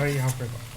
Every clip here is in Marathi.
ꯑꯩ ꯍꯥꯞꯄꯦꯕ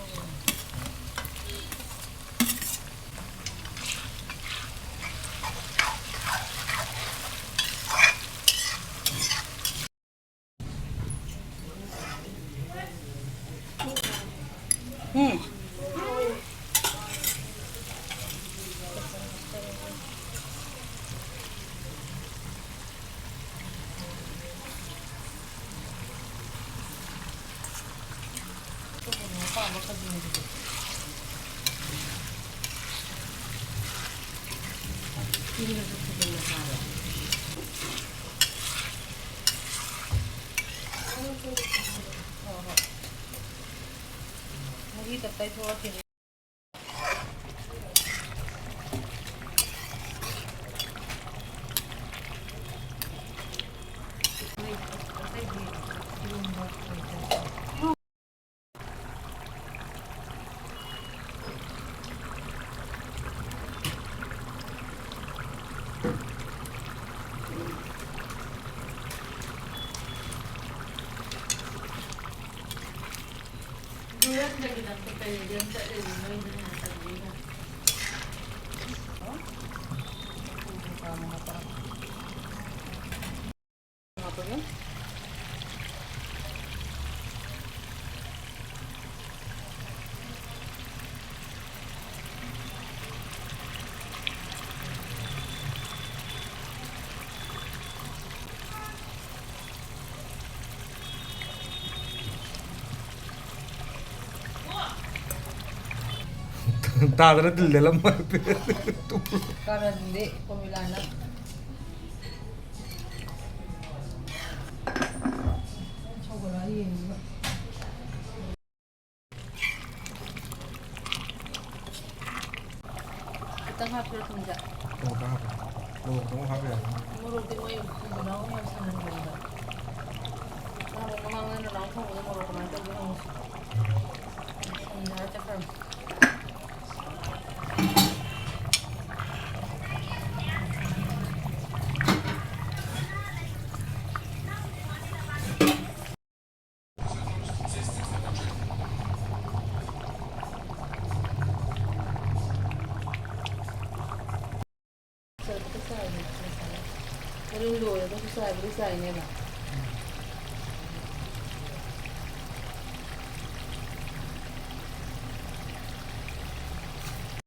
तादरा दिल दिला मर पे करंदे कोमिलाना छोगला येंगा कितना हाफिर तुमजा तो कहाँ पे तो वहाँ पे मोरोटी में बनाओ या सामान बनेगा ना वो मांगने ना लाऊं तो मुझे मोरोटी में तो बनाऊं समझा चक्कर Pero lo que tú sabes,